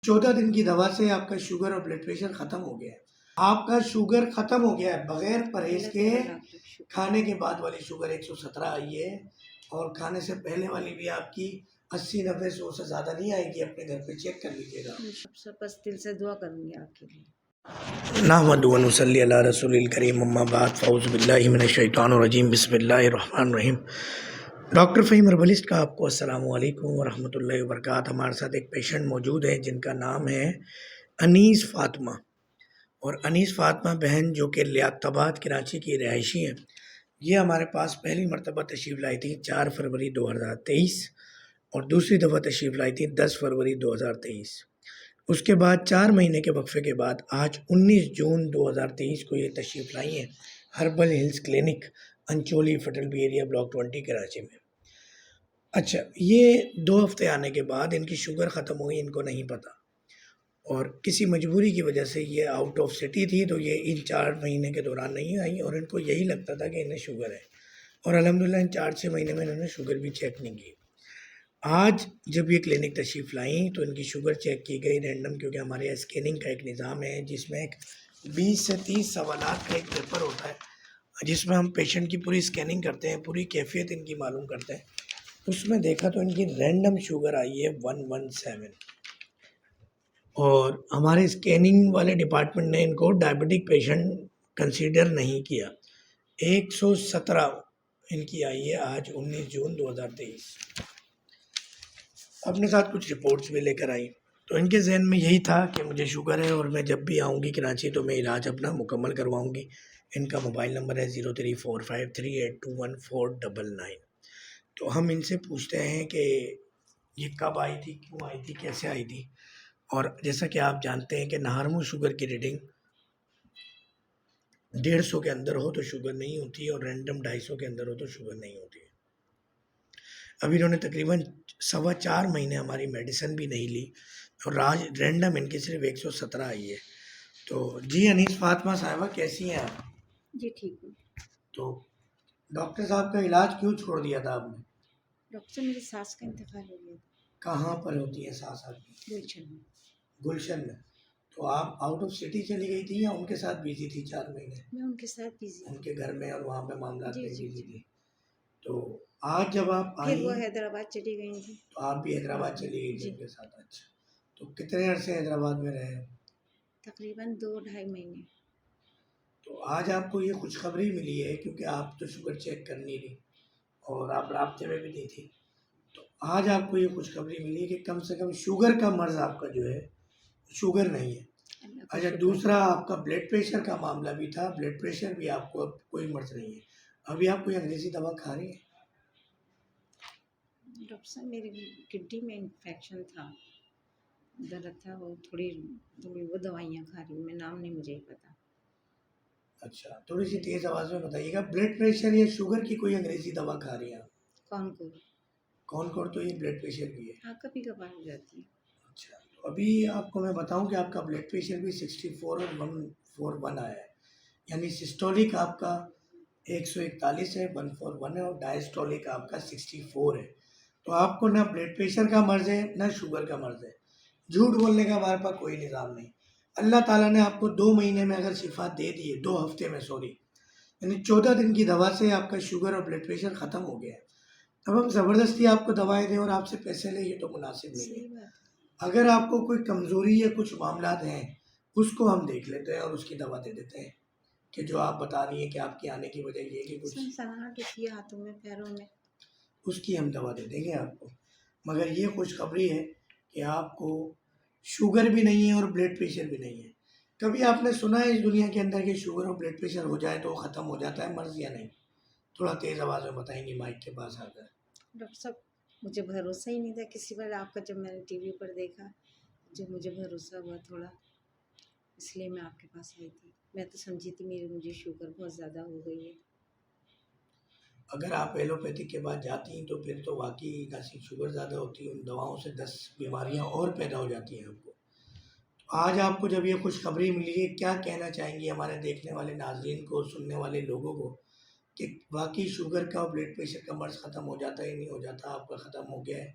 14 दिन की दवा से आपका शुगर और ब्लड प्रेशर ख़त्म हो गया है। आपका शुगर ख़त्म हो गया है, बगैर परहेज़ के खाने के बाद वाली शुगर 117 आई है और खाने से पहले वाली भी आपकी 80, 90, 100 से ज़्यादा नहीं आएगी। अपने घर पे चेक कर लीजिएगा। सब बस दिल से दुआ करूँगी आपके लिए। नहमदु व नुसल्ली अला रसूलिल करीम, अम्मा बाद, फ़ऊज़ु बिल्लाहि मिनश शैतानिर रजीम, बिस्मिल्लाहिर रहमानिर रहीम। डॉक्टर फ़हीम हर्बलिस्ट का आपको अस्सलामु अलैकुम व रहमतुल्लाहि व बरकातहू। हमारे साथ एक पेशेंट मौजूद है जिनका नाम है अनीस फ़ातिमा। और अनीस फ़ातिमा बहन जो कि लियाक़ताबाद कराची की रहायशी हैं, ये हमारे पास पहली मरतबा तशरीफ़ लाई थी 4 फरवरी 2023 और दूसरी दफ़ा तशरीफ़ लाई थी 10 फरवरी 2023। उसके बाद 4 महीने के वक्फे के बाद आज 19 जून 2023 को ये तशरीफ़ लाई हैं हर्बल हिल्स क्लिनिक, अंचोली फटलबी एरिया, ब्लॉक 20 कराची में। अच्छा, ये 2 हफ़्ते आने के बाद इनकी शुगर ख़त्म हुई, इनको नहीं पता, और किसी मजबूरी की वजह से ये आउट ऑफ सिटी थी, तो ये इन 4 महीने के दौरान नहीं आई और इनको यही लगता था कि इन्हें शुगर है, और अल्हम्दुलिल्लाह इन 4-6 महीने में इन्होंने शुगर भी चेक नहीं की। आज जब ये क्लिनिक तशरीफ़ लाई तो इनकी शुगर चेक की गई रैंडम, क्योंकि हमारे यहाँ स्कैनिंग का एक निज़ाम है जिसमें एक 20 से 30 सवालात का एक पेपर होता है, जिसमें हम पेशेंट की पूरी स्कैनिंग करते हैं, पूरी कैफियत इनकी मालूम करते हैं। उसमें देखा तो इनकी रैंडम शुगर आई है 117, और हमारे स्कैनिंग वाले डिपार्टमेंट ने इनको डायबिटिक पेशेंट कंसीडर नहीं किया। 117 इनकी आई है आज 19 जून 2023। अपने साथ कुछ रिपोर्ट्स भी लेकर आई, तो इनके जहन में यही था कि मुझे शुगर है और मैं जब भी आऊँगी कराची तो मैं इलाज अपना मुकम्मल करवाऊँगी। इनका मोबाइल नंबर है 0345382149। तो हम इनसे पूछते हैं कि ये कब आई थी, क्यों आई थी, कैसे आई थी। और जैसा कि आप जानते हैं कि नॉर्मल शुगर की रीडिंग 150 के अंदर हो तो शुगर नहीं होती है, और रैंडम 250 के अंदर हो तो शुगर नहीं होती है। अभी इन्होंने तकरीबन 4.25 महीने हमारी मेडिसिन भी नहीं ली और आज रैंडम इनकी सिर्फ 117 आई है। तो जी अनीस फातिमा साहिबा, कैसी हैं आप? जी ठीक हूँ। तो डॉक्टर साहब का इलाज क्यों छोड़ दिया था आपने? डॉक्टर साहब, मेरी सास का इंतकाल हो गया था। कहाँ पर होती है सास आपकी? गुलशन में। गुलशन में। तो आप आउट ऑफ सिटी चली गई थी या उनके साथ बिजी थी 4 महीने? मैं उनके साथ बिजी थी। उनके घर में और वहाँ पे मामला जी में जी बिजी जी। थी। तो आज जब आप फिर आई वो हैदराबाद चली गई थी। तो आप भी हैदराबाद चली गई थी जी। उनके साथ? अच्छा, तो कितने अरसे हैदराबाद में रहे? तकरीबन 2-2.5 महीने। तो आज आपको ये खुशखबरी मिली है, क्योंकि आप तो शुगर चेक कर नहीं रही और आप राब्ते में भी नहीं थी, तो आज आपको ये खुशखबरी मिली है कि कम से कम शुगर का मर्ज़ आपका जो है शुगर नहीं है। अल्लाह का अच्छा, शुक्र। दूसरा आपका ब्लड प्रेशर का मामला भी था, ब्लड प्रेशर भी आपको अब कोई मर्ज़ नहीं है। अभी आप कोई अंग्रेज़ी दवा खा रही हैं? डॉक्टर साहब, मेरी किडनी में इन्फेक्शन था, दर्द था, वो थोड़ी थोड़ी वो दवाइयाँ खा रही हूँ मैं, नाम नहीं मुझे पता। अच्छा, थोड़ी सी तेज़ आवाज़ में बताइएगा। ब्लड प्रेशर या शुगर की कोई अंग्रेज़ी दवा खा रही हैं आप? कौन को? कौन तो ये ब्लड प्रेशर की है? हाँ, कभी कभार हो जाती है। अच्छा, तो अभी आपको मैं बताऊं कि आपका ब्लड प्रेशर भी 64 और 141 आया है, यानी सिस्टोलिक आपका 141 है, 141 है, और डायस्टोलिक आपका 64 है। तो आपको ना ब्लड प्रेशर का मर्ज़ है ना शुगर का मर्ज़ है। झूठ बोलने का हमारे पास कोई निज़ाम नहीं। अल्लाह ताला ने आपको 2 महीने में अगर शिफा दे दी है, 2 हफ्ते में सॉरी, यानी 14 दिन की दवा से आपका शुगर और ब्लड प्रेशर ख़त्म हो गया है। अब हम ज़बरदस्ती आपको दवाएं दें और आपसे पैसे लें, ये तो मुनासिब नहीं है। सही बात है। अगर आपको कोई कमज़ोरी या कुछ मामलात हैं, उसको हम देख लेते हैं और उसकी दवा दे देते हैं, कि जो आप बता रही हैं कि आपके आने की वजह ये है कि कुछ, सनसनाहट होती है हाथों में, पैरों में। उसकी हम दवा दे देंगे आपको। मगर ये खुशखबरी है कि आपको शुगर भी नहीं है और ब्लड प्रेशर भी नहीं है। कभी आपने सुना है इस दुनिया के अंदर कि शुगर और ब्लड प्रेशर हो जाए तो ख़त्म हो जाता है मर्ज़, या नहीं? थोड़ा तेज़ आवाज़ में बताएंगी माइक के पास आकर। डॉक्टर साहब, मुझे भरोसा ही नहीं था किसी पर, आपका जब मैंने टीवी पर देखा, जब मुझे भरोसा हुआ थोड़ा, इसलिए मैं आपके पास आई थी। मैं तो समझी थी मुझे शुगर बहुत ज़्यादा हो गई है। अगर आप एलोपैथिक के पास जाती हैं तो फिर तो वाकई ना सिर्फ शुगर ज़्यादा होती है, उन दवाओं से 10 बीमारियां और पैदा हो जाती हैं आपको। तो आज आपको जब ये खुशखबरी मिली है, क्या कहना चाहेंगी हमारे देखने वाले नाज़रीन को, सुनने वाले लोगों को, कि वाकई शुगर का और ब्लड प्रेशर का मर्ज़ ख़त्म हो जाता है, नहीं हो जाता, आपका ख़त्म हो गया है?